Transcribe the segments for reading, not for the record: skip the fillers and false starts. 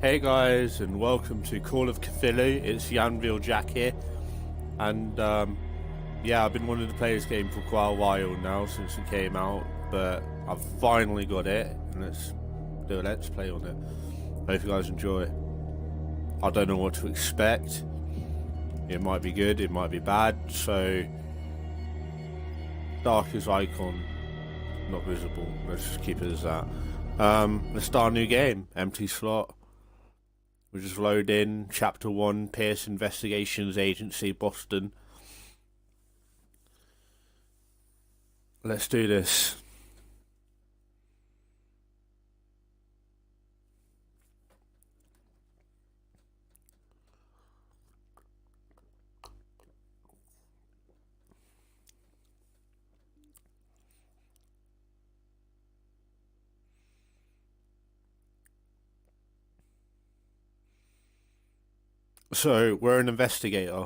Hey guys, and welcome to Call of Cthulhu. It's the Unreal Jack here, and yeah, I've been wanting to play this game for quite a while now since it came out, but I've finally got it, and let's do a let's play on it. Hope you guys enjoy. I don't know what to expect. It might be good, it might be bad. So, darkest icon, not visible. Let's just keep it as that. Let's start a new game. Empty slot. We'll just load in Chapter 1, Pierce Investigations Agency, Boston. Let's do this. So, we're an investigator.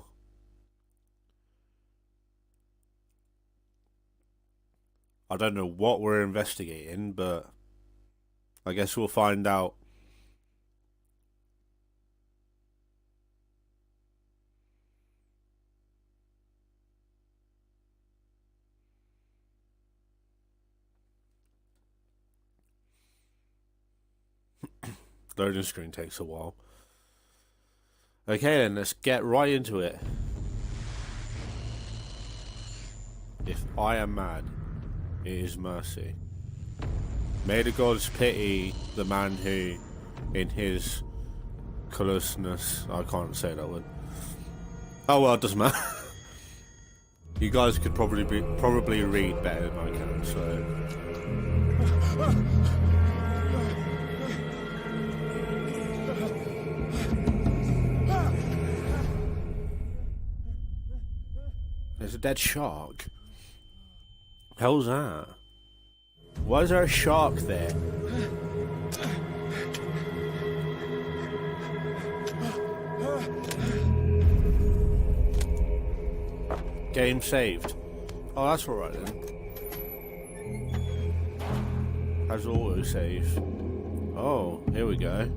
I don't know what we're investigating, but I guess we'll find out. Loading screen takes a while. Okay then, let's get right into it. If I am mad, it is mercy. May the gods pity the man who, in his closeness, I can't say that word. Oh well, it doesn't matter. You guys could probably read better than I can, so. There's a dead shark. Hell's that? Why is there a shark there? Game saved. Oh, that's alright then. Has auto save. Oh, here we go.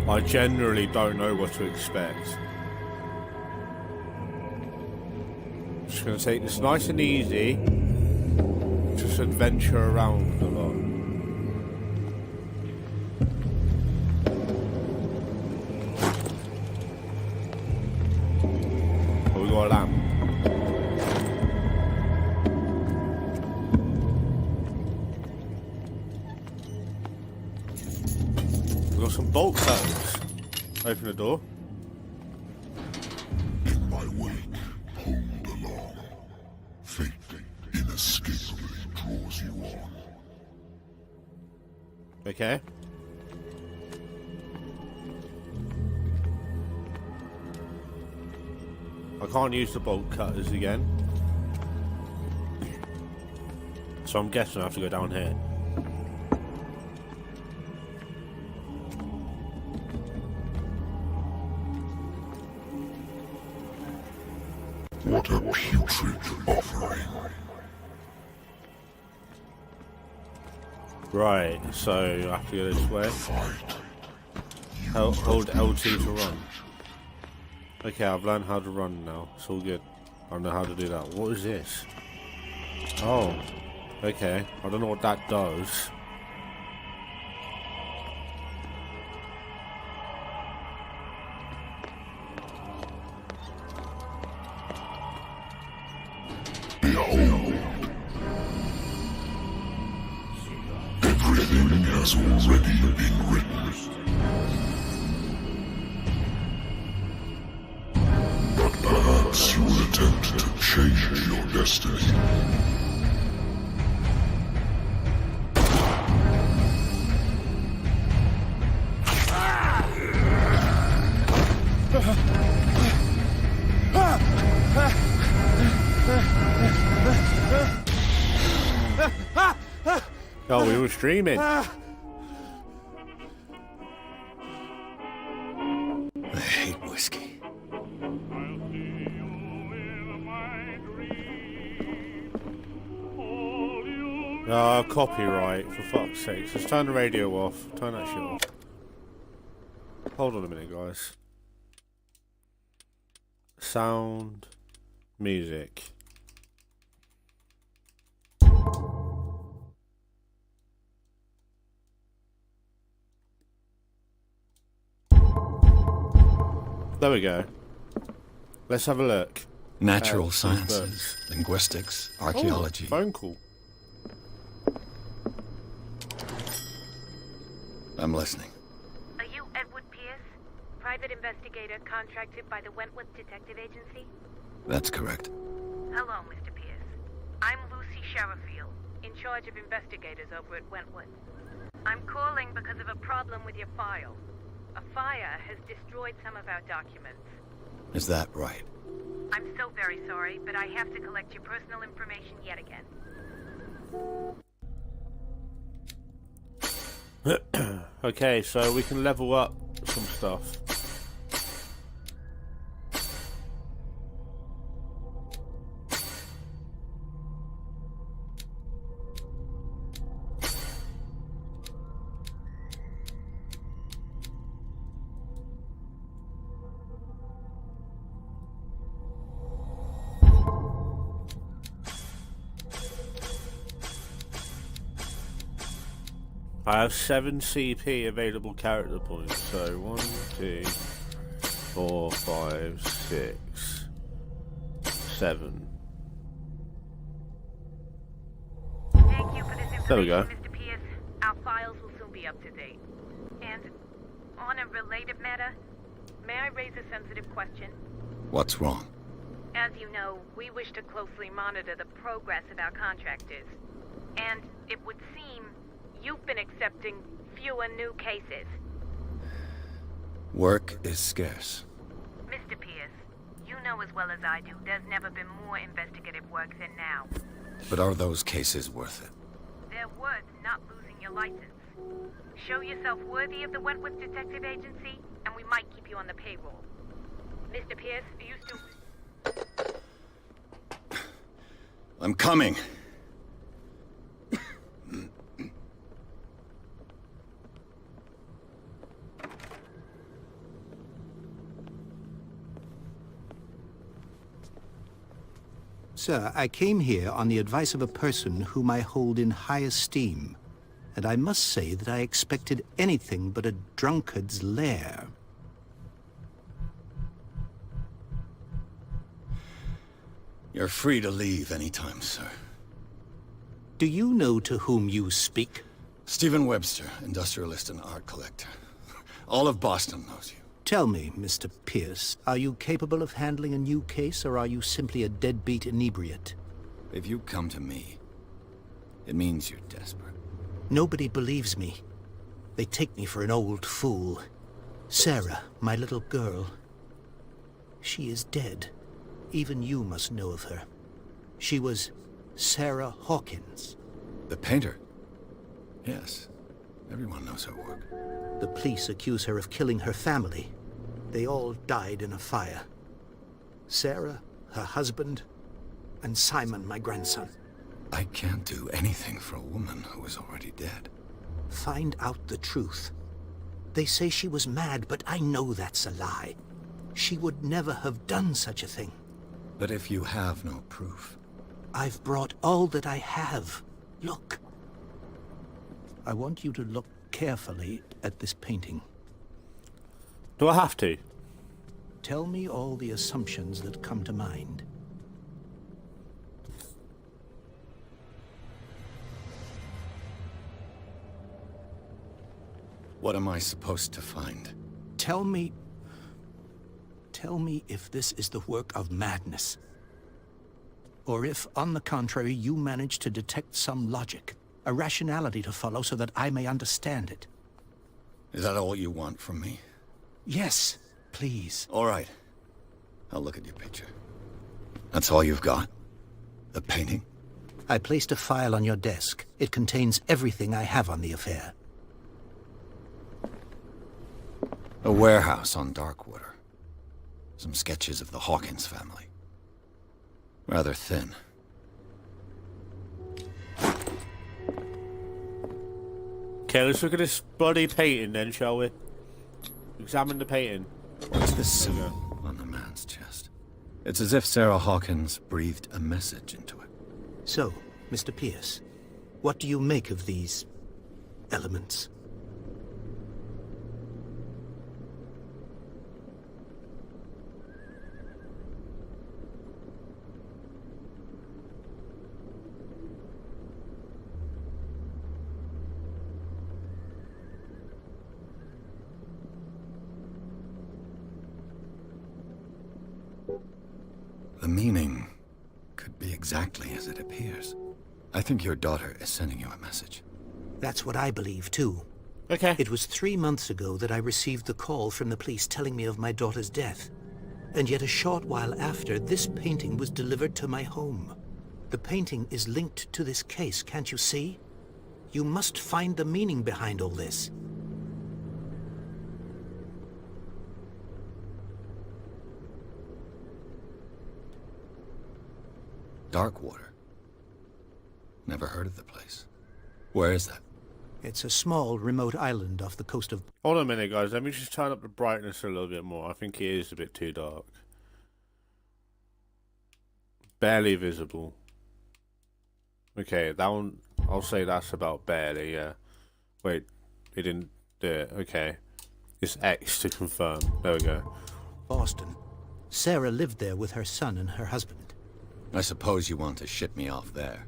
I generally don't know what to expect. Just gonna take this nice and easy. Just adventure around a lot. Oh, we got a lamp. We got some bolt cutters. Open the door. In my wake, pulled along. Fate inescapably draws you on. Okay. I can't use the bolt cutters again. So I'm guessing I have to go down here. What a putrid offering. Right, so I have to go this way. Hold LT to run. Okay, I've learned how to run now. It's all good. I know how to do that. What is this? Oh, okay. I don't know what that does. Behold. Everything has already been written. But perhaps you will attempt to change your destiny. Oh, we were streaming. I hate whiskey. Copyright, for fuck's sake. Let's turn the radio off. Turn that shit off. Hold on a minute, guys. Sound. Music. There we go. Let's have a look. Natural sciences, linguistics, archaeology. Phone call. I'm listening. Are you Edward Pierce, private investigator contracted by the Wentworth Detective Agency? That's correct. Hello, Mr. Pierce. I'm Lucy Sherifield, in charge of investigators over at Wentworth. I'm calling because of a problem with your file. A fire has destroyed some of our documents. Is that right? I'm so very sorry, but I have to collect your personal information yet again. Okay, so we can level up some stuff. I have 7 CP available character points, so 1, 2, 4, 5, 6, 7. Thank you for this information, There we go. Mr. Pierce. Our files will soon be up to date. And on a related matter, may I raise a sensitive question? What's wrong? As you know, we wish to closely monitor the progress of our contractors. And it would seem you've been accepting fewer new cases. Work is scarce. Mr. Pierce, you know as well as I do, there's never been more investigative work than now. But are those cases worth it? They're worth not losing your license. Show yourself worthy of the Wentworth Detective Agency, and we might keep you on the payroll. Mr. Pierce, are you still... I'm coming. Sir, I came here on the advice of a person whom I hold in high esteem, and I must say that I expected anything but a drunkard's lair. You're free to leave anytime, sir. Do you know to whom you speak? Stephen Webster, industrialist and art collector. All of Boston knows you. Tell me, Mr. Pierce, are you capable of handling a new case, or are you simply a deadbeat inebriate? If you come to me, it means you're desperate. Nobody believes me. They take me for an old fool. Sarah, my little girl. She is dead. Even you must know of her. She was Sarah Hawkins. The painter? Yes. Everyone knows her work. The police accuse her of killing her family. They all died in a fire. Sarah, her husband, and Simon, my grandson. I can't do anything for a woman who is already dead. Find out the truth. They say she was mad, but I know that's a lie. She would never have done such a thing. But if you have no proof... I've brought all that I have. Look. I want you to look carefully at this painting. Do I have to? Tell me all the assumptions that come to mind. What am I supposed to find? Tell me if this is the work of madness. Or if, on the contrary, you manage to detect some logic, a rationality to follow so that I may understand it. Is that all you want from me? Yes, please. All right. I'll look at your picture. That's all you've got? The painting? I placed a file on your desk. It contains everything I have on the affair. A warehouse on Darkwater. Some sketches of the Hawkins family. Rather thin. Okay, let's look at this bloody painting then, shall we? Examine the painting. What's this symbol on the man's chest? It's as if Sarah Hawkins breathed a message into it. So, Mr. Pierce, what do you make of these elements? The meaning could be exactly as it appears. I think your daughter is sending you a message. That's what I believe, too. Okay. It was 3 months ago that I received the call from the police telling me of my daughter's death. And yet a short while after, this painting was delivered to my home. The painting is linked to this case, can't you see? You must find the meaning behind all this. Darkwater. Never heard of the place. Where is that? It's a small, remote island off the coast of... Hold on a minute, guys. Let me just turn up the brightness a little bit more. I think it is a bit too dark. Barely visible. Okay, that one... I'll say that's about barely, yeah. Wait, it didn't do it. Okay. It's X to confirm. There we go. Boston. Sarah lived there with her son and her husband. I suppose you want to ship me off there.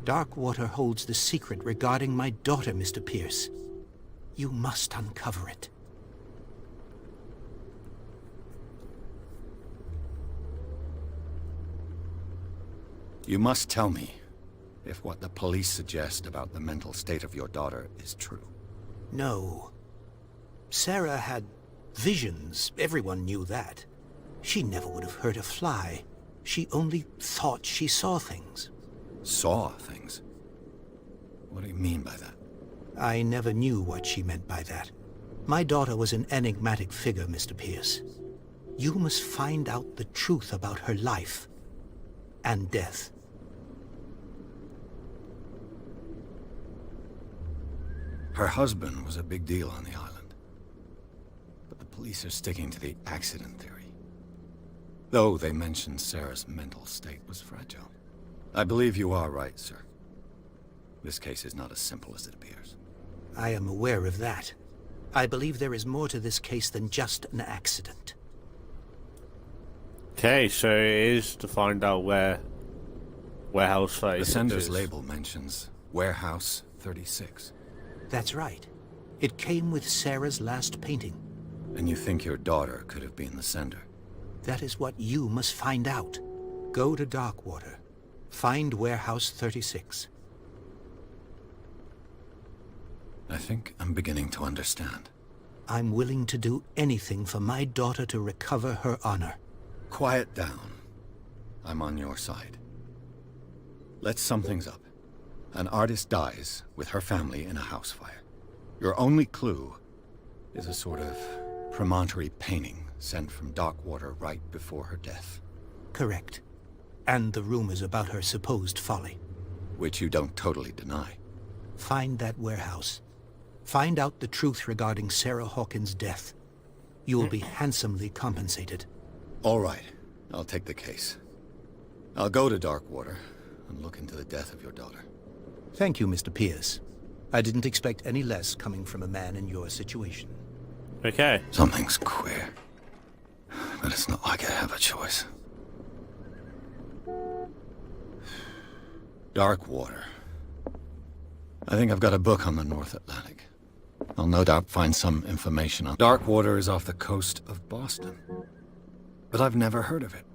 Darkwater holds the secret regarding my daughter, Mr. Pierce. You must uncover it. You must tell me if what the police suggest about the mental state of your daughter is true. No. Sarah had visions. Everyone knew that. She never would have hurt a fly. She only thought she saw things. Saw things? What do you mean by that? I never knew what she meant by that. My daughter was an enigmatic figure, Mr. Pierce. You must find out the truth about her life and death. Her husband was a big deal on the island. But the police are sticking to the accident theory. Though they mentioned Sarah's mental state was fragile. I believe you are right, sir. This case is not as simple as it appears. I am aware of that. I believe there is more to this case than just an accident. Okay, so it is to find out where Warehouse 36 The sender's is. label mentions Warehouse 36. That's right. It came with Sarah's last painting. And you think your daughter could have been the sender? That is what you must find out. Go to Darkwater. Find Warehouse 36. I think I'm beginning to understand. I'm willing to do anything for my daughter to recover her honor. Quiet down. I'm on your side. Let's sum things up. An artist dies with her family in a house fire. Your only clue is a sort of promontory painting sent from Darkwater right before her death. Correct. And the rumors about her supposed folly. Which you don't totally deny. Find that warehouse. Find out the truth regarding Sarah Hawkins' death. You will be handsomely compensated. All right. I'll take the case. I'll go to Darkwater and look into the death of your daughter. Thank you, Mr. Pierce. I didn't expect any less coming from a man in your situation. Okay. Something's queer. But it's not like I have a choice. Darkwater. I think I've got a book on the North Atlantic. I'll no doubt find some information on... Darkwater is off the coast of Boston. But I've never heard of it.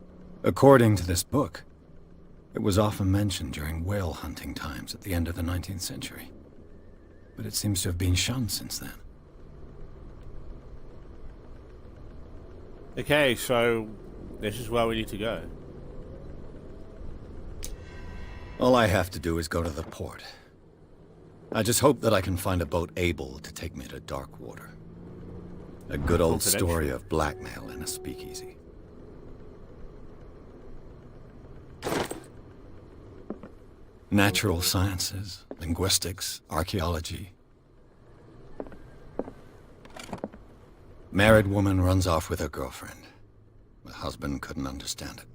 According to this book, it was often mentioned during whale hunting times at the end of the 19th century. But it seems to have been shunned since then. Okay, so this is where we need to go. All I have to do is go to the port. I just hope that I can find a boat able to take me to Darkwater. A good old story of blackmail in a speakeasy. Natural sciences, linguistics, archaeology. Married woman runs off with her girlfriend. The husband couldn't understand it.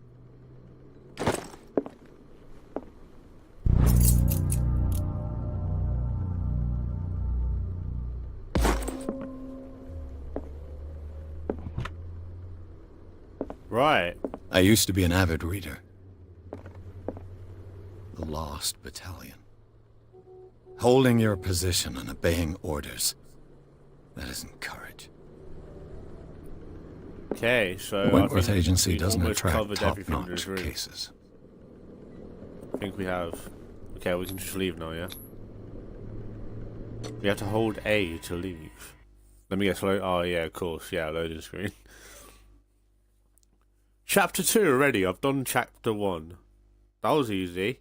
Right. I used to be an avid reader. The Lost Battalion. Holding your position and obeying orders. That isn't courage. Okay, so The Wentworth Agency we doesn't almost attract covered everything in top-notch this room. cases. I think we have. Okay, we can just leave now, yeah? We have to hold A to leave. Let me guess. Oh, yeah, of course. Yeah, loading screen. Chapter 2 already. I've done chapter 1. That was easy.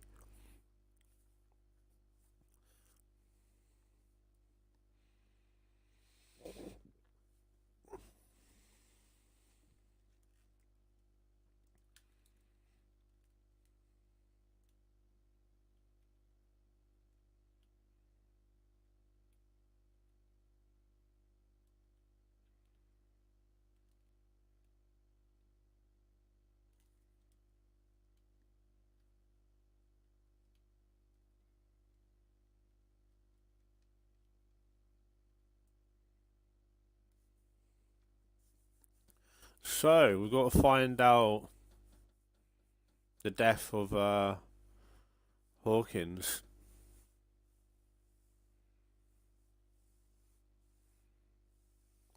So, we've got to find out the death of Hawkins.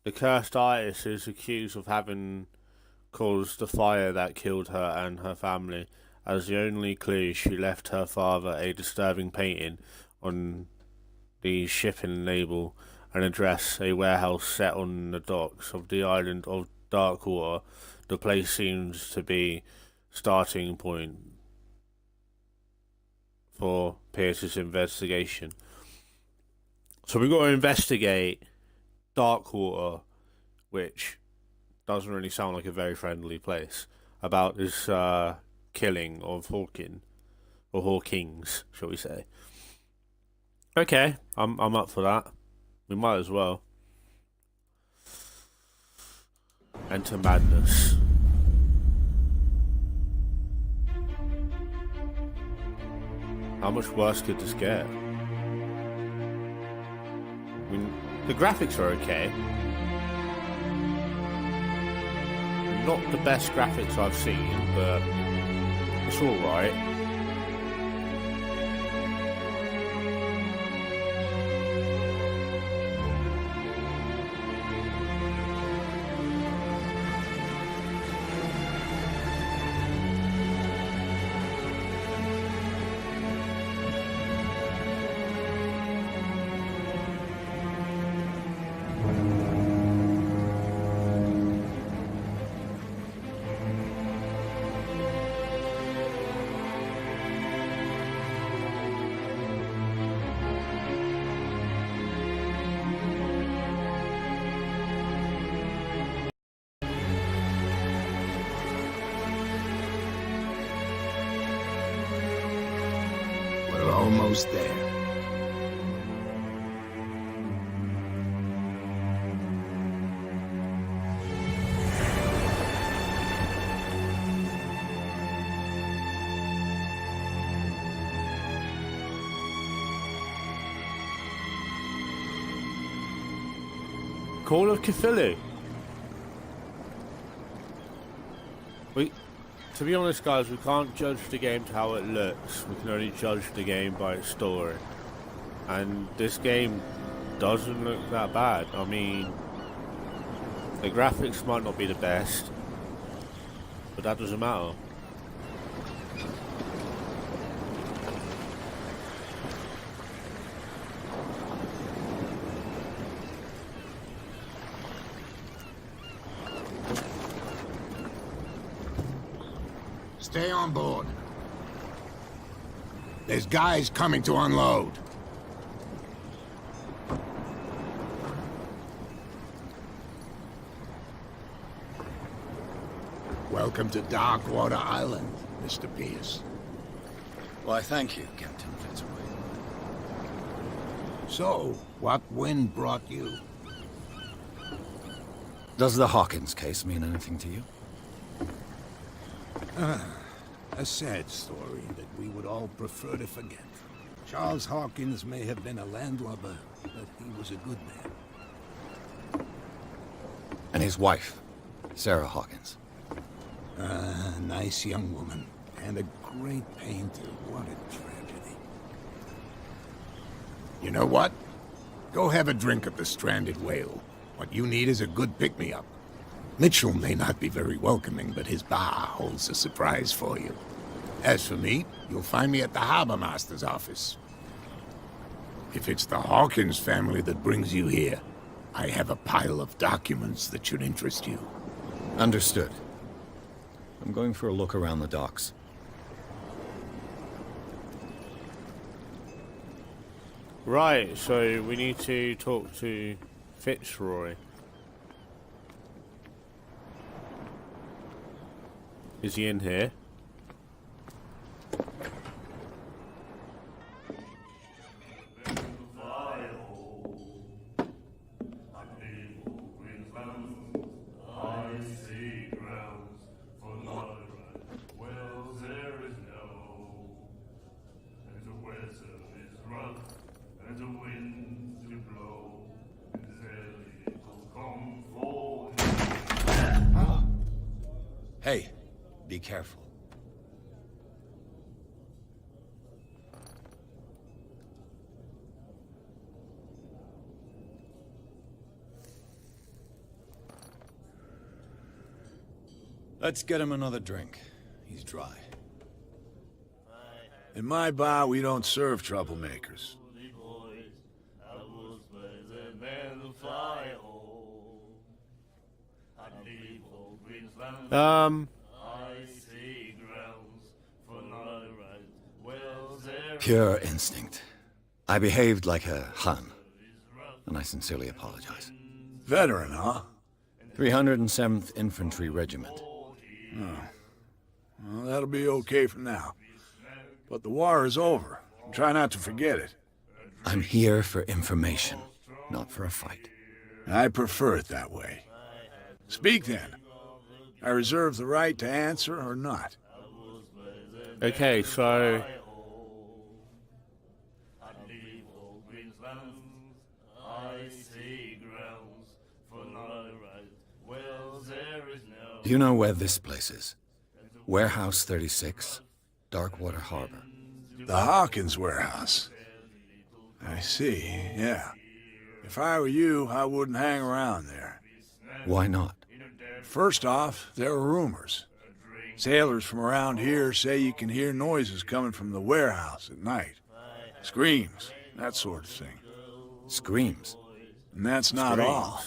The cursed artist is accused of having caused the fire that killed her and her family. As the only clue, she left her father a disturbing painting on the shipping label, an address, a warehouse set on the docks of the island of Darkwater. The place seems to be starting point for Pierce's investigation. So we've got to investigate Darkwater, which doesn't really sound like a very friendly place, about this killing of Hawkins, or Hawkins, shall we say. Okay, I'm up for that. We might as well. Enter madness. How much worse could this get? I mean, the graphics are okay. Not the best graphics I've seen, but it's alright. We're almost there. Call of Cthulhu. To be honest, guys, we can't judge the game to how it looks. We can only judge the game by its story. And this game doesn't look that bad. I mean, the graphics might not be the best, but that doesn't matter. Stay on board. There's guys coming to unload. Welcome to Darkwater Island, Mr. Pierce. Why, thank you, Captain Fitzroy. So, what wind brought you? Does the Hawkins case mean anything to you? A sad story that we would all prefer to forget. Charles Hawkins may have been a landlubber, but he was a good man. And his wife, Sarah Hawkins. A nice young woman, and a great painter. What a tragedy. You know what? Go have a drink at the Stranded Whale. What you need is a good pick-me-up. Mitchell may not be very welcoming, but his bar holds a surprise for you. As for me, you'll find me at the Harbor Master's office. If it's the Hawkins family that brings you here, I have a pile of documents that should interest you. Understood. I'm going for a look around the docks. Right, so we need to talk to Fitzroy. Is he in here? Hey, be careful. Let's get him another drink. He's dry. In my bar, we don't serve troublemakers. Pure instinct. I behaved like a Hun, and I sincerely apologize. Veteran, huh? 307th Infantry Regiment. Well, that'll be okay for now. But the war is over. Try not to forget it. I'm here for information, not for a fight. I prefer it that way. Speak then. I reserve the right to answer or not. Okay, so Do you know where this place is? Warehouse 36, Darkwater Harbor. The Hawkins warehouse. I see, yeah. If I were you, I wouldn't hang around there. Why not? First off, there are rumors. Sailors from around here say you can hear noises coming from the warehouse at night. Screams, that sort of thing. Screams. And that's not all.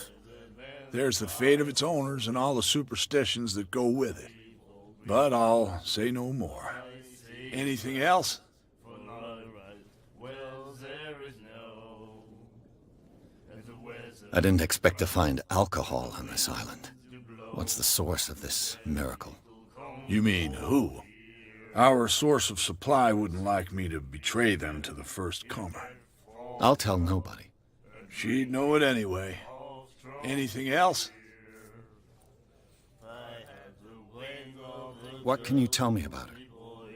There's the fate of its owners and all the superstitions that go with it. But I'll say no more. Anything else? I didn't expect to find alcohol on this island. What's the source of this miracle? You mean who? Our source of supply wouldn't like me to betray them to the first comer. I'll tell nobody. She'd know it anyway. Anything else? What can you tell me about her?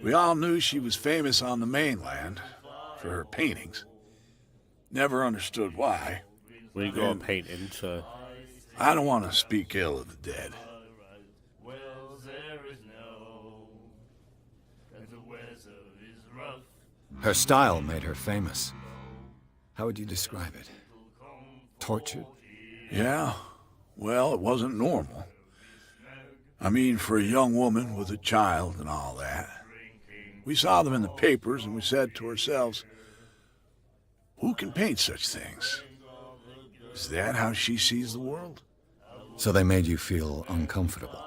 We all knew she was famous on the mainland for her paintings. Never understood why. we got a painting, so I don't want to speak ill of the dead. Her style made her famous. How would you describe it? Tortured? Yeah, well, it wasn't normal. I mean, for a young woman with a child and all that. We saw them in the papers and we said to ourselves, who can paint such things? Is that how she sees the world? So they made you feel uncomfortable.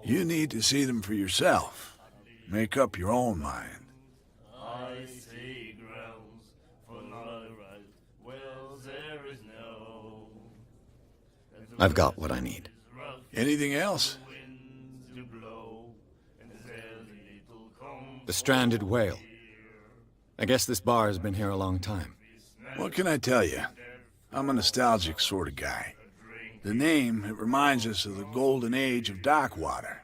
You need to see them for yourself. Make up your own mind. I've got what I need. Anything else? The Stranded Whale. I guess this bar has been here a long time. What can I tell you? I'm a nostalgic sort of guy. The name, it reminds us of the golden age of Darkwater,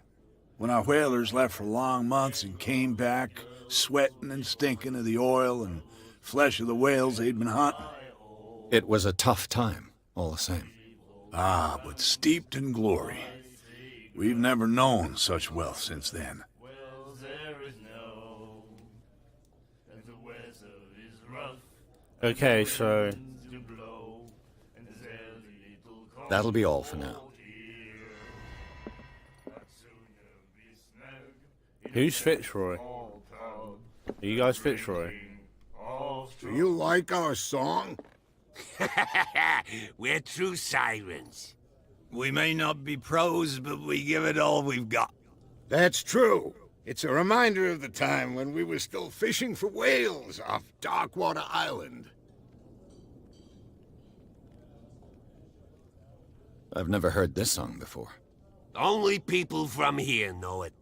when our whalers left for long months and came back sweating and stinking of the oil and flesh of the whales they'd been hunting. It was a tough time, all the same. Ah, but steeped in glory. We've never known such wealth since then. Okay, so That'll be all for now. who's Fitzroy? Are you guys Fitzroy? Do you like our song? We're true sirens. We may not be pros, but we give it all we've got. That's true. It's a reminder of the time when we were still fishing for whales off Darkwater Island. I've never heard this song before. Only people from here know it.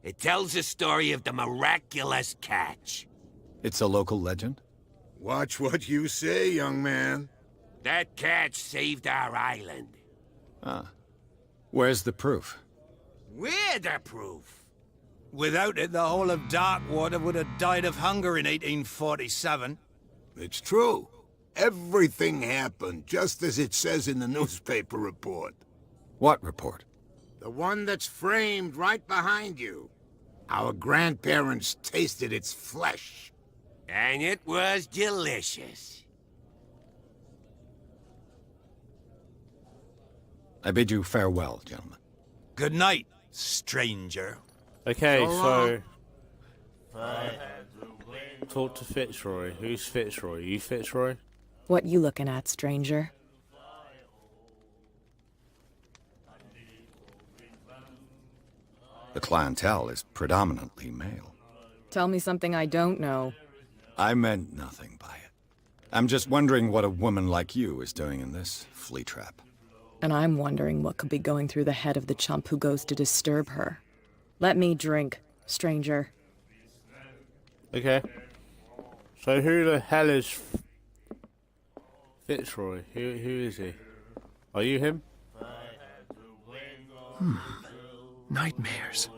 It tells the story of the miraculous catch. It's a local legend? Watch what you say, young man. That catch saved our island. Ah. Where's the proof? We're the proof. Without it, the whole of Darkwater would have died of hunger in 1847. It's true. Everything happened just as it says in the newspaper report. What report? The one that's framed right behind you. Our grandparents tasted its flesh. And it was delicious. I bid you farewell, gentlemen. Good night, stranger. Okay, so talk to Fitzroy. Who's Fitzroy? You Fitzroy? What you looking at, stranger? The clientele is predominantly male. Tell me something I don't know. I meant nothing by it. I'm just wondering what a woman like you is doing in this flea trap. And I'm wondering what could be going through the head of the chump who goes to disturb her. Let me drink, stranger. Okay. So who the hell is Fitzroy? Who is he? Are you him? Nightmares.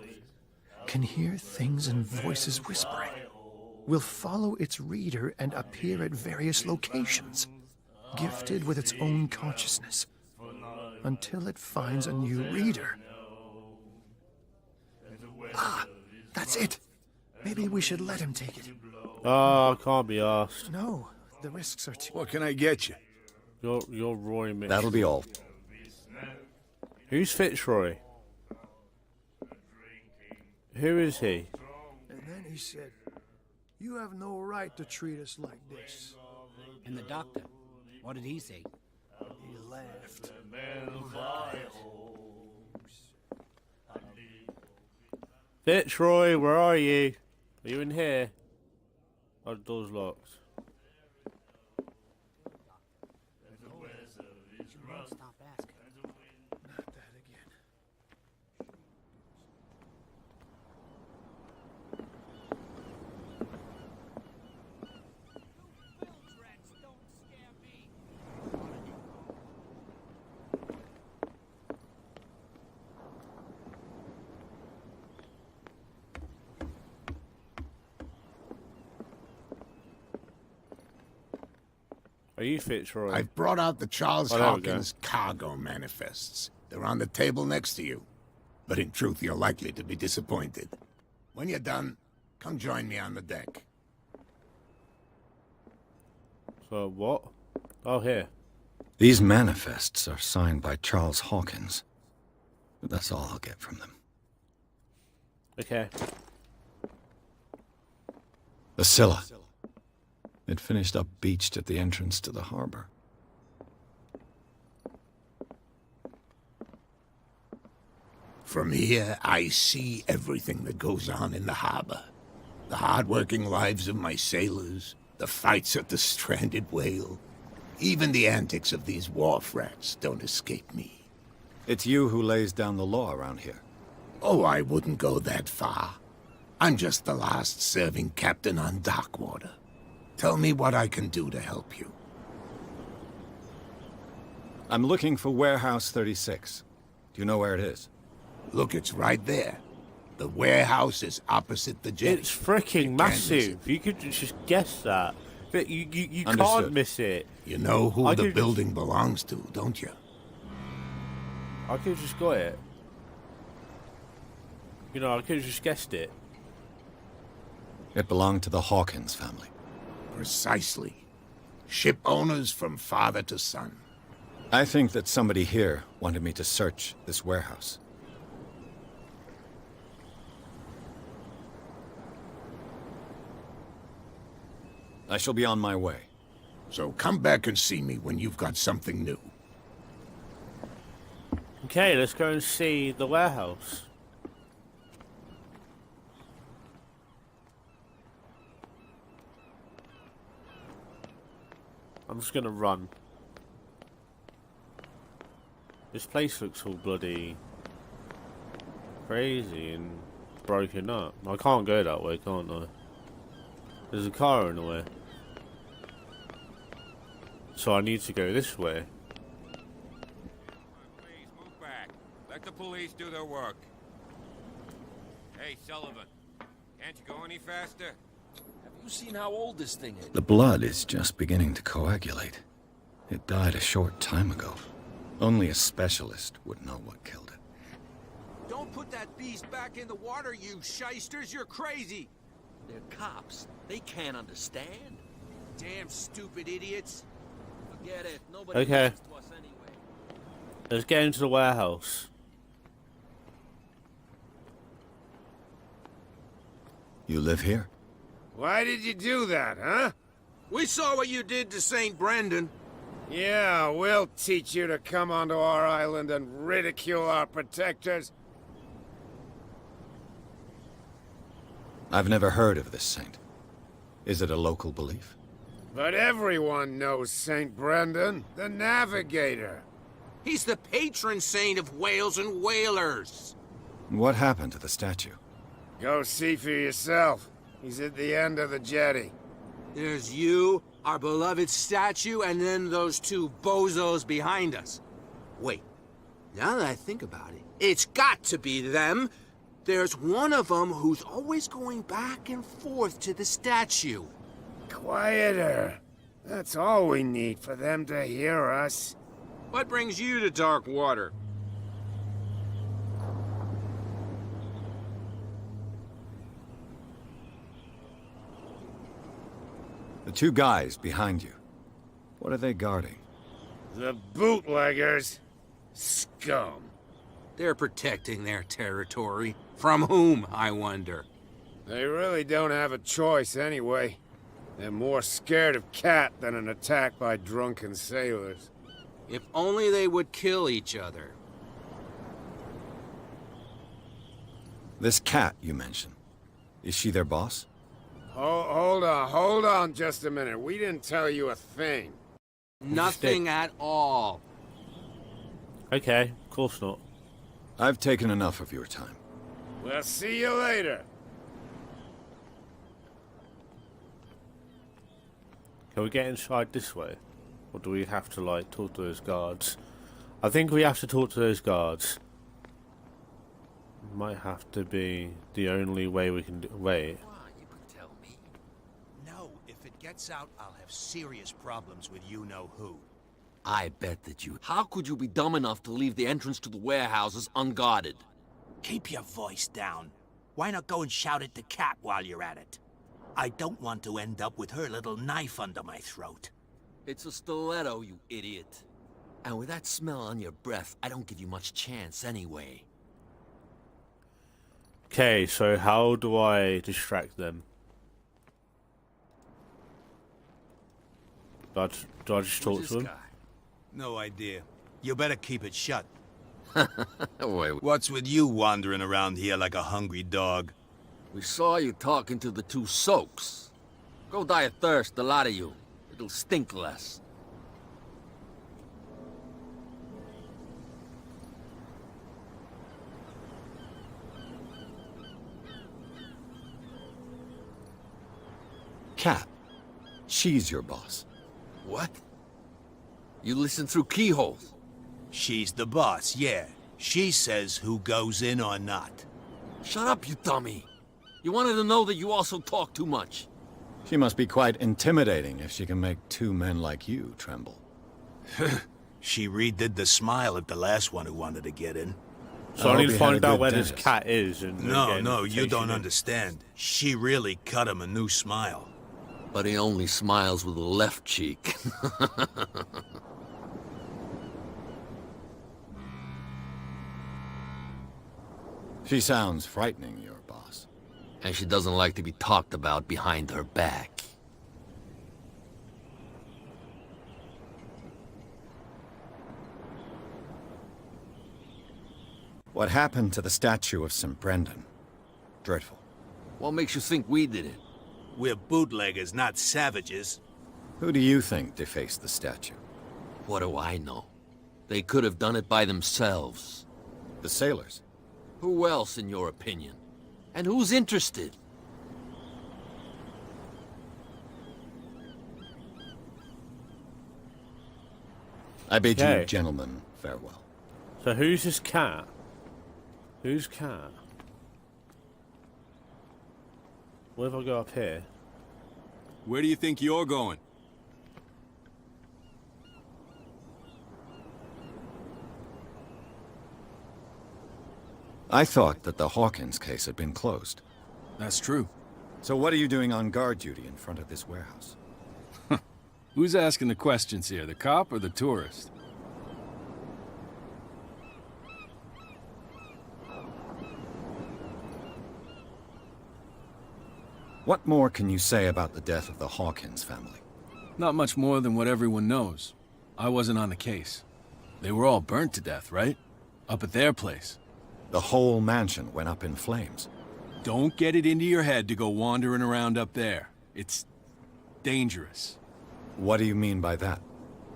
Can hear things and voices whispering. Will follow its reader and appear at various locations, gifted with its own consciousness, until it finds a new reader. Ah, that's it. Maybe we should let him take it. Oh, I can't be asked. No, the risks are too... What can I get you? You're Roy Mitchell. That'll be all. Who's Fitzroy? Who is he? And then he said, "You have no right to treat us like this." And the doctor, what did he say? He laughed. Fitzroy, where are you? Are you in here? Oh, the door's locked. Stop asking. Not that again. Are you Fitzroy? I've brought out the Charles Oh, there we go. Hawkins cargo manifests. They're on the table next to you. But in truth, you're likely to be disappointed. When you're done, come join me on the deck. So what? Oh, here. These manifests are signed by Charles Hawkins. But that's all I'll get from them. Okay. The Scylla. It finished up beached at the entrance to the harbor. From here, I see everything that goes on in the harbor. The hard-working lives of my sailors, the fights at the stranded whale. Even the antics of these wharf rats don't escape me. It's you who lays down the law around here. Oh, I wouldn't go that far. I'm just the last serving captain on Darkwater. Tell me what I can do to help you. I'm looking for Warehouse 36. Do you know where it is? Look, it's right there. The warehouse is opposite the jetty. It's freaking massive. You could just guess that. But you can't Understood. miss it. You know who I the could building belongs to, don't you? I could have just got it. You know, I could have just guessed it. It belonged to the Hawkins family. Precisely. Ship owners from father to son. I think that somebody here wanted me to search this warehouse. I shall be on my way. So come back and see me when you've got something new. Okay, let's go and see the warehouse. I'm just gonna run. This place looks all bloody crazy and broken up. I can't go that way, can't I? There's a car in the way. So I need to go this way. Please move back. Let the police do their work. Hey, Sullivan. Can't you go any faster? Have you seen how old this thing is? The blood is just beginning to coagulate. It died a short time ago. Only a specialist would know what killed it. Don't put that beast back in the water, you shysters! You're crazy! They're cops. They can't understand. Damn stupid idiots. Forget it. Nobody Okay. listens to us anyway. Let's get into the warehouse. You live here? Why did you do that, huh? We saw what you did to St. Brendan. Yeah, we'll teach you to come onto our island and ridicule our protectors. I've never heard of this saint. Is it a local belief? But everyone knows St. Brendan, the navigator. He's the patron saint of whales and whalers. What happened to the statue? Go see for yourself. He's at the end of the jetty. There's you, our beloved statue, and then those two bozos behind us. Wait, now that I think about it, it's got to be them. There's one of them who's always going back and forth to the statue. Quieter. That's all we need for them to hear us. What brings you to dark water? The two guys behind you. What are they guarding? The bootleggers. Scum. They're protecting their territory. From whom, I wonder? They really don't have a choice anyway. They're more scared of Cat than an attack by drunken sailors. If only they would kill each other. This Cat you mentioned. Is she their boss? Hold on just a minute. We didn't tell you a thing. Nothing at all. Okay, of course not. I've taken enough of your time. We'll see you later. Can we get inside this way? Or do we have to, like, talk to those guards? I think we have to talk to those guards. Might have to be the only way we can do. Wait. You could tell me. No, if it gets out, I'll have serious problems with you-know-who. I bet that you... How could you be dumb enough to leave the entrance to the warehouses unguarded? Keep your voice down. Why not go and shout at the cat while you're at it? I don't want to end up with her little knife under my throat. It's a stiletto, you idiot. And with that smell on your breath, I don't give you much chance anyway. Okay, so how do I distract them? Do I just talk to them? No idea. You better keep it shut. Wait, What's with you wandering around here like a hungry dog? we saw you talking to the two soaks. Go die of thirst, the lot of you. It'll stink less. Cat. She's your boss. What? You listen through keyholes. She's the boss, yeah. She says who goes in or not. Shut up, you dummy. You wanted to know that you also talk too much. She must be quite intimidating if she can make two men like you tremble. She redid the smile at the last one who wanted to get in. So I need to find out where this cat is. And No, you don't understand. She really cut him a new smile. But he only smiles with the left cheek. She sounds frightening, your boss. And she doesn't like to be talked about behind her back. What happened to the statue of St. Brendan? Dreadful. What makes you think we did it? We're bootleggers, not savages. Who do you think defaced the statue? What do I know? They could have done it by themselves. The sailors? Who else, in your opinion? And who's interested? I bid you, gentlemen, farewell. So who's this cat? Who's cat? Where if I go up here? Where do you think you're going? I thought that the Hawkins case had been closed. That's true. So what are you doing on guard duty in front of this warehouse? Who's asking the questions here, the cop or the tourist? What more can you say about the death of the Hawkins family? Not much more than what everyone knows. I wasn't on the case. They were all burnt to death, right? Up at their place. The whole mansion went up in flames. Don't get it into your head to go wandering around up there. It's dangerous. What do you mean by that?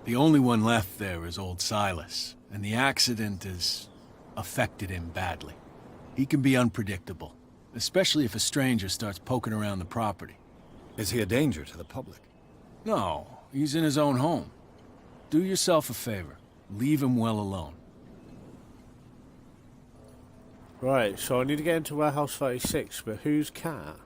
The only one left there is old Silas, and the accident has affected him badly. He can be unpredictable, especially if a stranger starts poking around the property. Is he a danger to the public? No, he's in his own home. Do yourself a favor. Leave him well alone. Right, so I need to get into warehouse 36, but who's cat?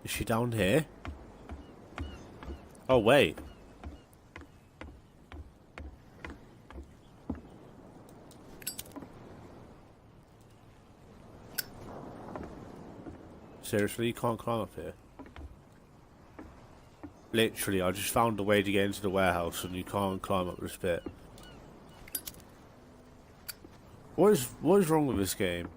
Is she down here? Oh, wait. Seriously, you can't climb up here? Literally, I just found a way to get into the warehouse and you can't climb up this bit. What is wrong with this game?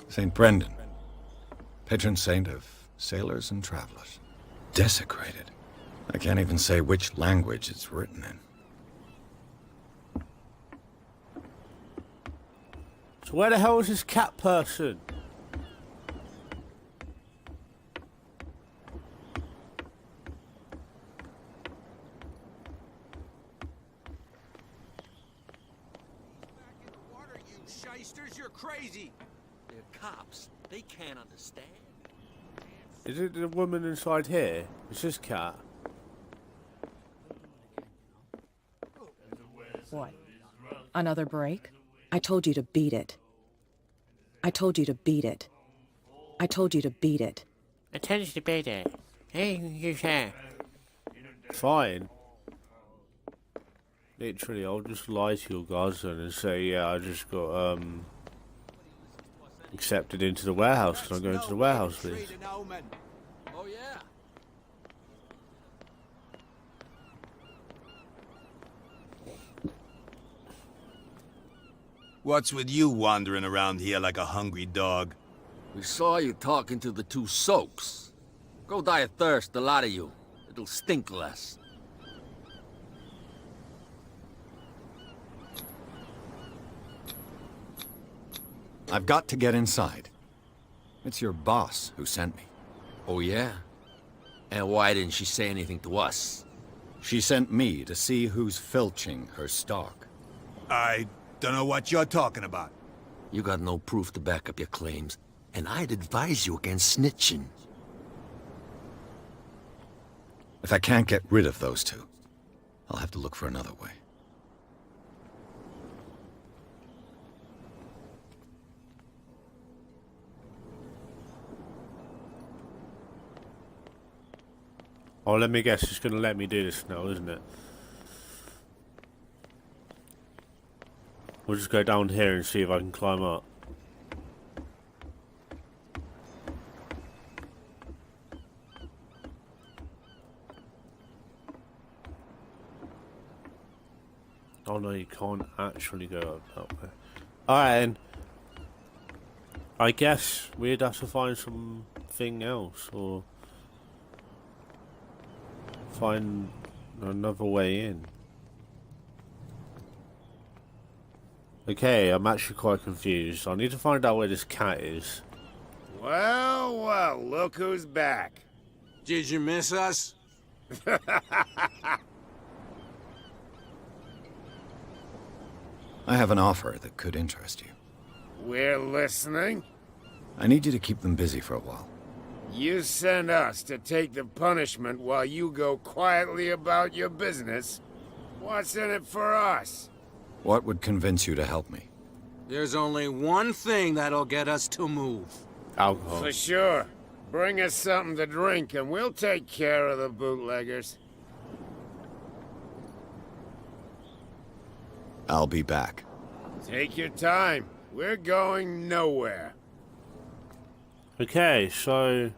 St. Brendan, patron saint of sailors and travelers. Desecrated. I can't even say which language it's written in. So where the hell is this cat person? You're crazy. They're cops. They can't understand. Is it the woman inside here? It's this cat. What? Another break? I told you to beat it. I told you to beat it. I told you to beat it. I told you to beat it. Hey, you say. Fine. Literally, I'll just lie to you guys and say, yeah, I just got, accepted into the warehouse. Can I go into the warehouse, please? Oh, yeah. What's with you wandering around here like a hungry dog? We saw you talking to the two soaks. Go die of thirst, the lot of you. It'll stink less. I've got to get inside. It's your boss who sent me. Oh, yeah? And why didn't she say anything to us? She sent me to see who's filching her stock. I don't know what you're talking about. You got no proof to back up your claims, and I'd advise you against snitching. If I can't get rid of those two, I'll have to look for another way. Oh, let me guess, it's gonna let me do this now, isn't it? We'll just go down here and see if I can climb up. Oh no, you can't actually go up that way. Alright then. I guess we'd have to find something else, or find another way in. Okay, I'm actually quite confused. I need to find out where this cat is. Well, well, look who's back. Did you miss us? I have an offer that could interest you. We're listening. I need you to keep them busy for a while. You send us to take the punishment while you go quietly about your business. What's in it for us? What would convince you to help me? There's only one thing that'll get us to move. Alcohol. For sure. Bring us something to drink and we'll take care of the bootleggers. I'll be back. Take your time. We're going nowhere. Okay, so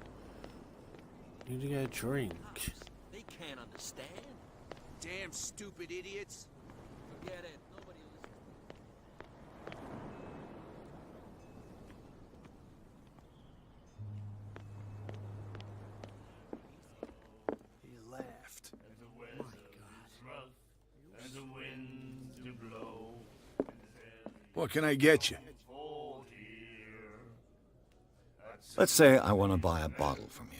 need to get a drink. They can't understand. Damn stupid idiots. Forget it. Nobody listens. He laughed. What can I get you? Let's say I want to buy a bottle from you.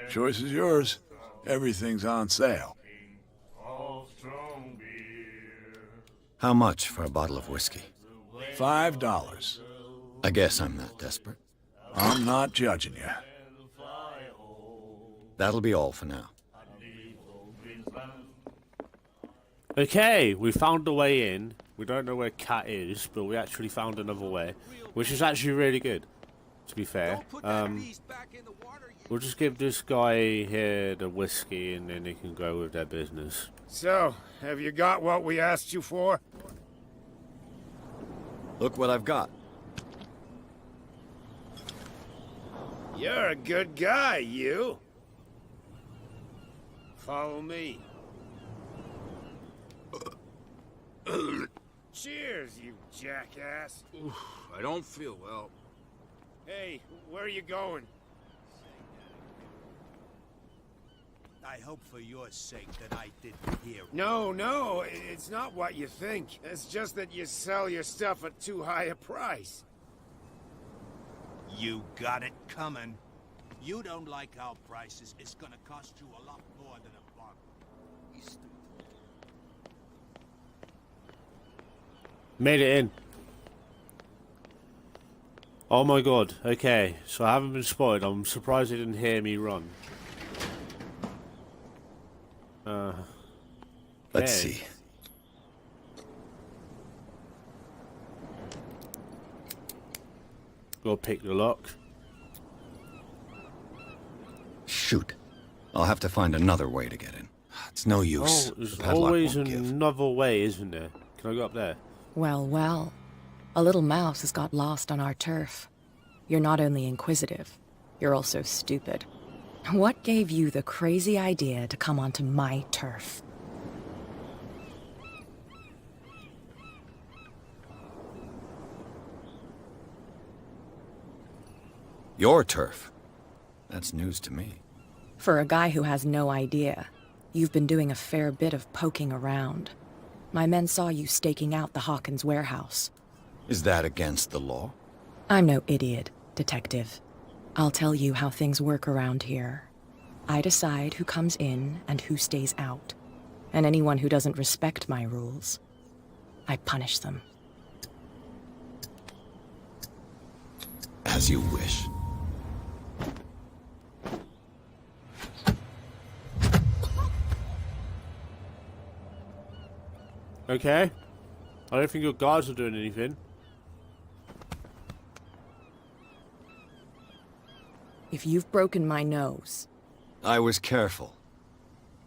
Choice is yours. Everything's on sale. How much for a bottle of whiskey? $5. I guess I'm not desperate. I'm not judging you. That'll be all for now. Okay, we found a way in. We don't know where Cat is, but we actually found another way, which is actually really good, to be fair. We'll just give this guy here the whiskey and then he can go with their business. So, have you got what we asked you for? Look what I've got. You're a good guy, you. Follow me. Cheers, you jackass. Oof, I don't feel well. Hey, where are you going? I hope for your sake that I didn't hear. No, it's not what you think. It's just that you sell your stuff at too high a price. You got it coming. You don't like our prices, it's gonna cost you a lot more than a buck. Made it in. Oh my god, okay, so I haven't been spotted. I'm surprised they didn't hear me run. Let's see. Go pick the lock. Shoot. I'll have to find another way to get in. It's no use. Oh, there's The padlock always won't give. another way, isn't there? Can I go up there? Well, well. A little mouse has got lost on our turf. You're not only inquisitive, you're also stupid. What gave you the crazy idea to come onto my turf? Your turf? That's news to me. For a guy who has no idea, you've been doing a fair bit of poking around. My men saw you staking out the Hawkins warehouse. Is that against the law? I'm no idiot, Detective. I'll tell you how things work around here. I decide who comes in and who stays out. And anyone who doesn't respect my rules, I punish them. As you wish. Okay. I don't think your guards are doing anything. If you've broken my nose... I was careful.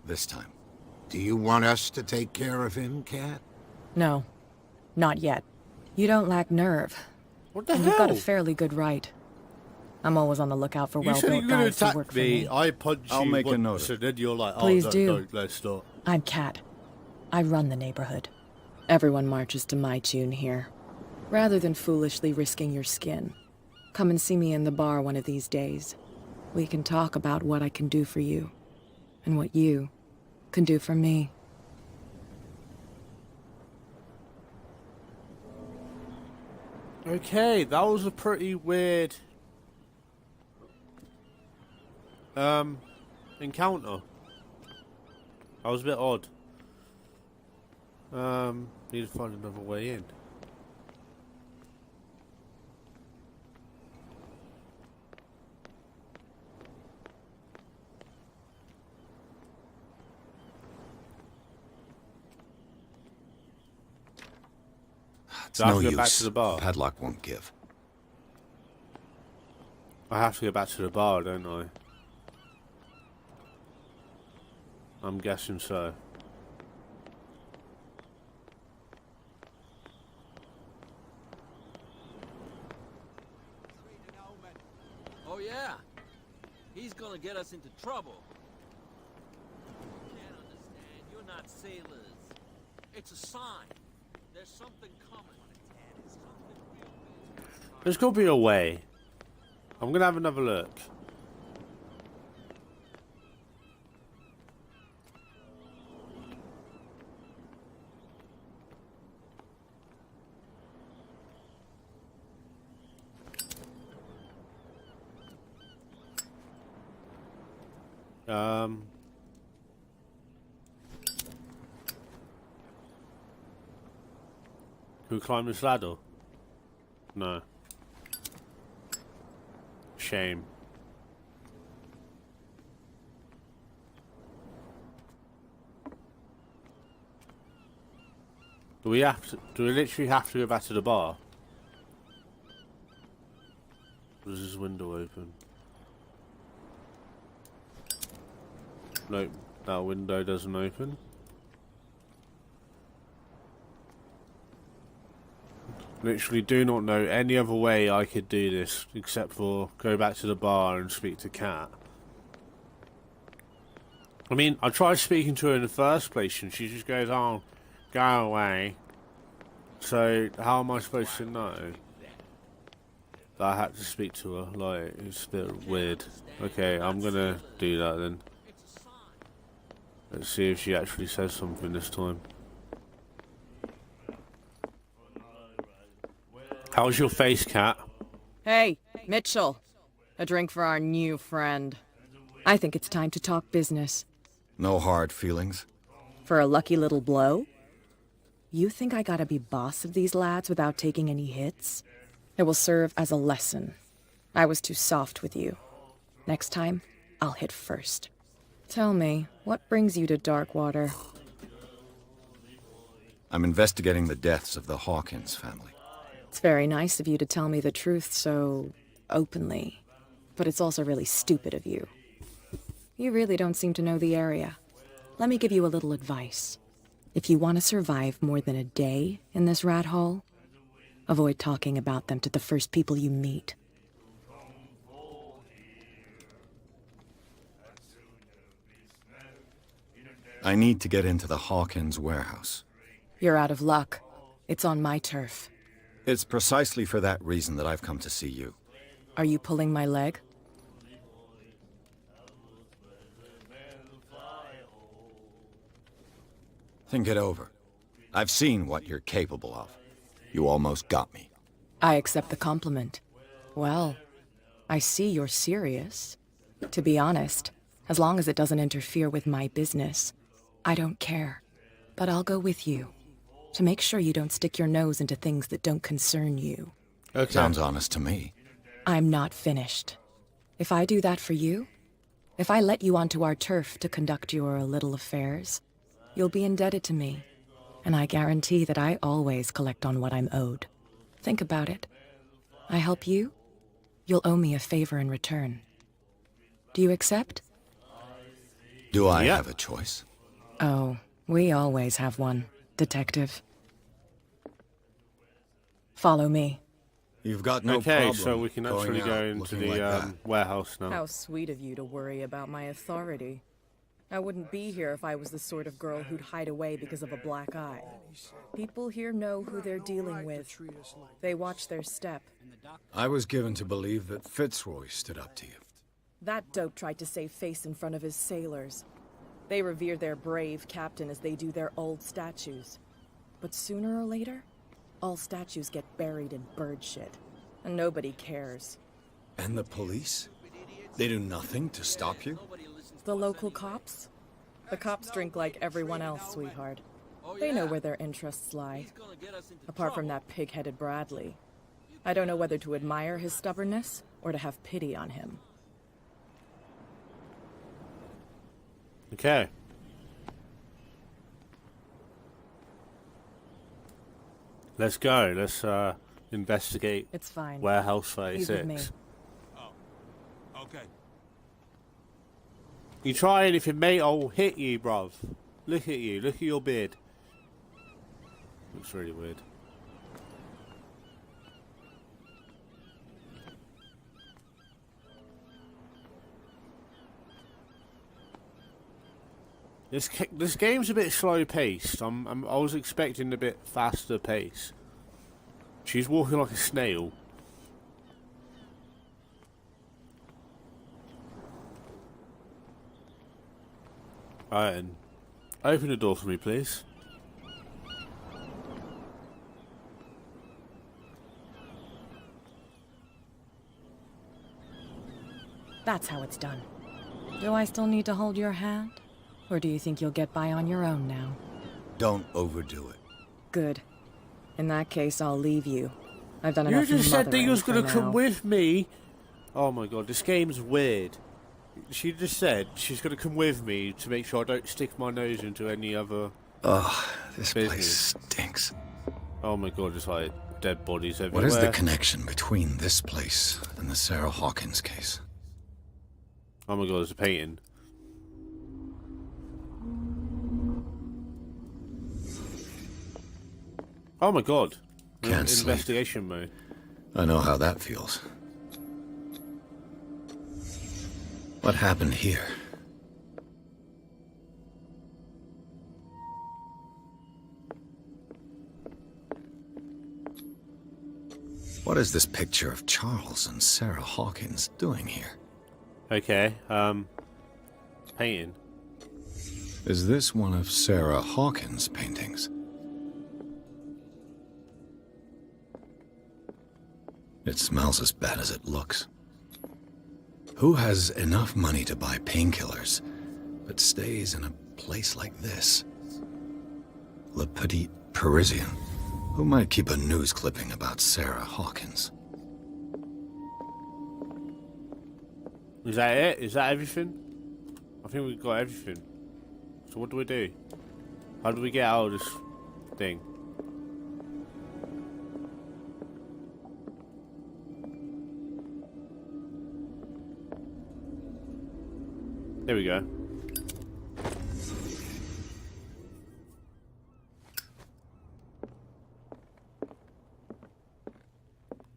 This time. Do you want us to take care of him, Cat? No. Not yet. You don't lack nerve. What the and hell? You've got a fairly good right. I'm always on the lookout for You said you well-built were going to guys to attack work for me. me. I punch you. I'll make a once, note of So it. then you're like, oh, Please no, do. no, let's stop. I'm Kat. I run the neighborhood. Everyone marches to my tune here. Rather than foolishly risking your skin, come and see me in the bar one of these days. We can talk about what I can do for you, and what you can do for me. Okay, that was a pretty weird encounter. That was a bit odd. Need to find another way in. It's Do I have no to go use. back to the bar? Padlock won't give. I have to go back to the bar, don't I? I'm guessing so. Oh yeah? He's gonna get us into trouble. You can't understand. You're not sailors. It's a sign. There's something coming. There's got to be a way. I'm going to have another look. Who climbed this ladder? No. Shame. Do we literally have to go back to the bar? Or is this window open? Nope, that window doesn't open. Literally do not know any other way I could do this except for go back to the bar and speak to Kat. I mean, I tried speaking to her in the first place and she just goes, oh, go away. So, how am I supposed to know that I had to speak to her? Like, it's a bit weird. Okay, I'm gonna do that then. Let's see if she actually says something this time. How's your face, Kat? Hey, Mitchell. A drink for our new friend. I think it's time to talk business. No hard feelings? For a lucky little blow? You think I gotta be boss of these lads without taking any hits? It will serve as a lesson. I was too soft with you. Next time, I'll hit first. Tell me, what brings you to Darkwater? I'm investigating the deaths of the Hawkins family. It's very nice of you to tell me the truth so openly, but it's also really stupid of you. You really don't seem to know the area. Let me give you a little advice. If you want to survive more than a day in this rat hole, avoid talking about them to the first people you meet. I need to get into the Hawkins warehouse. You're out of luck. It's on my turf. It's precisely for that reason that I've come to see you. Are you pulling my leg? Think it over. I've seen what you're capable of. You almost got me. I accept the compliment. Well, I see you're serious. To be honest, as long as it doesn't interfere with my business, I don't care. But I'll go with you, to make sure you don't stick your nose into things that don't concern you. Okay. Sounds honest to me. I'm not finished. If I do that for you, if I let you onto our turf to conduct your little affairs, you'll be indebted to me, and I guarantee that I always collect on what I'm owed. Think about it. I help you, you'll owe me a favor in return. Do you accept? Do I have a choice? Oh, we always have one, Detective. Follow me. You've got no problem. Okay, so we can actually go into the warehouse now. How sweet of you to worry about my authority. I wouldn't be here if I was the sort of girl who'd hide away because of a black eye. People here know who they're dealing with. They watch their step. I was given to believe that Fitzroy stood up to you. That dope tried to save face in front of his sailors. They revere their brave captain as they do their old statues. But sooner or later, all statues get buried in bird shit, and nobody cares. And the police? They do nothing to stop you? The local cops? The cops drink like everyone else, sweetheart. They know where their interests lie. Apart from that pig-headed Bradley. I don't know whether to admire his stubbornness or to have pity on him. Okay. Let's go. Let's investigate. It's fine. Warehouse He's with me. 36. Oh, okay. You try anything, mate, I'll hit you, bruv. Look at you. Look at your beard. Looks really weird. This game's a bit slow paced. I was expecting a bit faster pace. She's walking like a snail. Alright, and open the door for me, please. That's how it's done. Do I still need to hold your hand? Or do you think you'll get by on your own now? Don't overdo it. Good. In that case, I'll leave you. I've done You enough just said that you was mothering gonna for come now. with me. Oh my god, this game's weird. She just said she's gonna come with me to make sure I don't stick my nose into any other. Ugh, this business. place stinks. Oh my god, there's like dead bodies everywhere. What is the connection between this place and the Sarah Hawkins case? Oh my god, there's a painting. Oh my god. Can't sleep. Investigation mode. I know how that feels. What happened here? What is this picture of Charles and Sarah Hawkins doing here? Okay, painting. Is this one of Sarah Hawkins' paintings? It smells as bad as it looks. Who has enough money to buy painkillers, but stays in a place like this? Le Petit Parisien. Who might keep a news clipping about Sarah Hawkins? Is that it? Is that everything? I think we've got everything. So what do we do? How do we get out of this thing? There we go.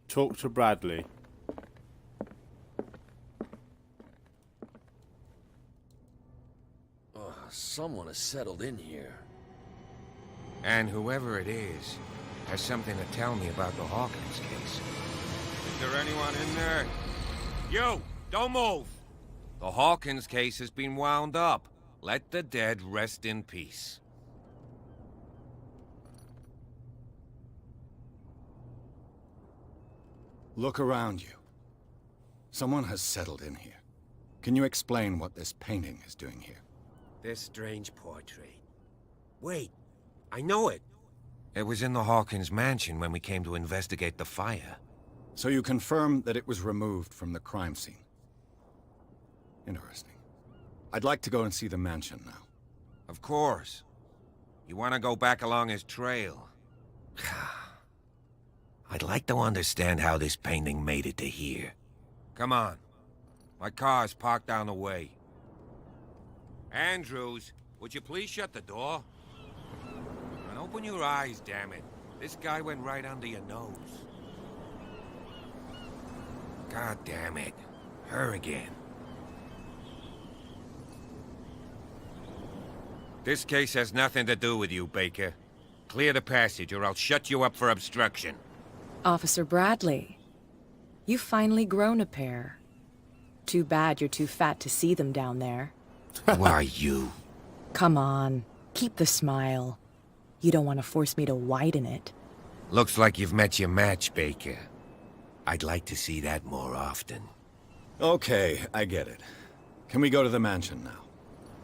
Talk to Bradley. Someone has settled in here. And whoever it is has something to tell me about the Hawkins case. Is there anyone in there? You! Don't move! The Hawkins case has been wound up. Let the dead rest in peace. Look around you. Someone has settled in here. Can you explain what this painting is doing here? This strange portrait. Wait, I know it. It was in the Hawkins mansion when we came to investigate the fire. So you confirm that it was removed from the crime scene? Interesting. I'd like to go and see the mansion now. Of course. You want to go back along his trail? I'd like to understand how this painting made it to here. Come on. My car's parked down the way. Andrews, would you please shut the door? And open your eyes, damn it. This guy went right under your nose. God damn it. Her again. This case has nothing to do with you, Baker. Clear the passage or I'll shut you up for obstruction. Officer Bradley, you've finally grown a pair. Too bad you're too fat to see them down there. Who are you? Come on, keep the smile. You don't want to force me to widen it. Looks like you've met your match, Baker. I'd like to see that more often. Okay, I get it. Can we go to the mansion now?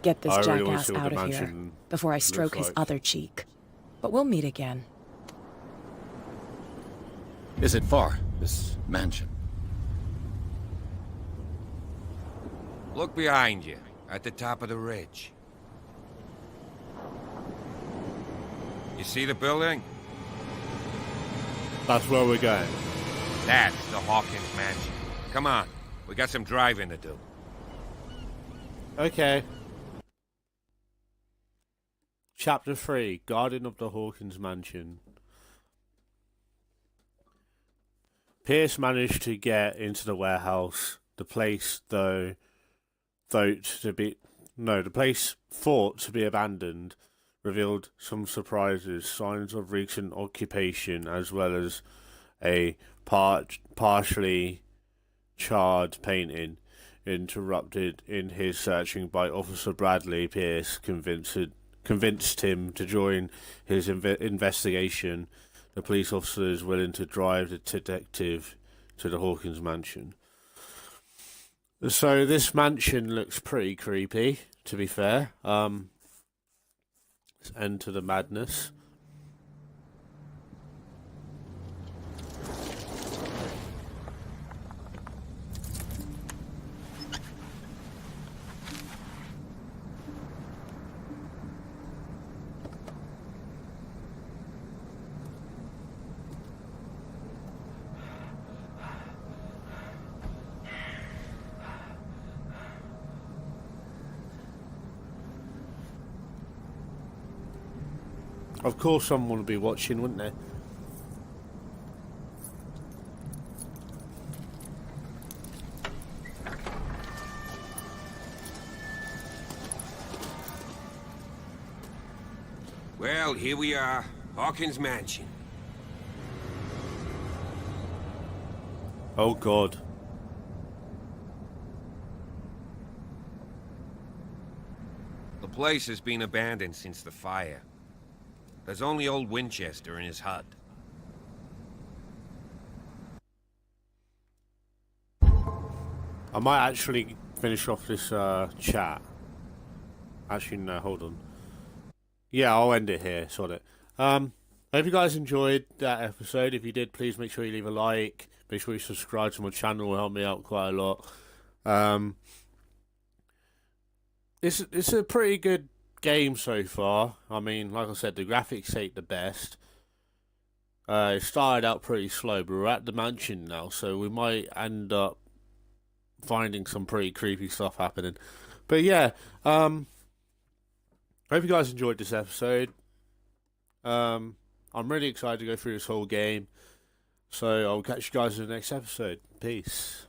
Get this I really wanna jackass see what out the of here mansion before I looks stroke his like. other cheek. But we'll meet again. Is it far, this mansion? Look behind you, at the top of the ridge. You see the building? That's where we're going. That's the Hawkins mansion. Come on, we got some driving to do. Okay. Chapter 3, Garden of the Hawkins Mansion. Pierce managed to get into the warehouse. The place, the place thought to be abandoned, revealed some surprises, signs of recent occupation, as well as a partially charred painting. Interrupted in his searching by Officer Bradley, Pierce convinced him to join his investigation. The police officer is willing to drive the detective to the Hawkins mansion. So this mansion looks pretty creepy, to be fair. Let's enter the madness. Of course someone would be watching, wouldn't they? Well, here we are. Hawkins mansion. Oh God. The place has been abandoned since the fire. There's only old Winchester in his hut. I might actually finish off this chat. Actually, no, hold on. Yeah, I'll end it here, sort it. Hope you guys enjoyed that episode. If you did, please make sure you leave a like. Make sure you subscribe to my channel. It will help me out quite a lot. It's a pretty good game so far. I mean, like I said, the graphics ain't the best. It started out pretty slow, but we're at the mansion now, so we might end up finding some pretty creepy stuff happening. But yeah, hope you guys enjoyed this episode. I'm really excited to go through this whole game, so I'll catch you guys in the next episode. Peace.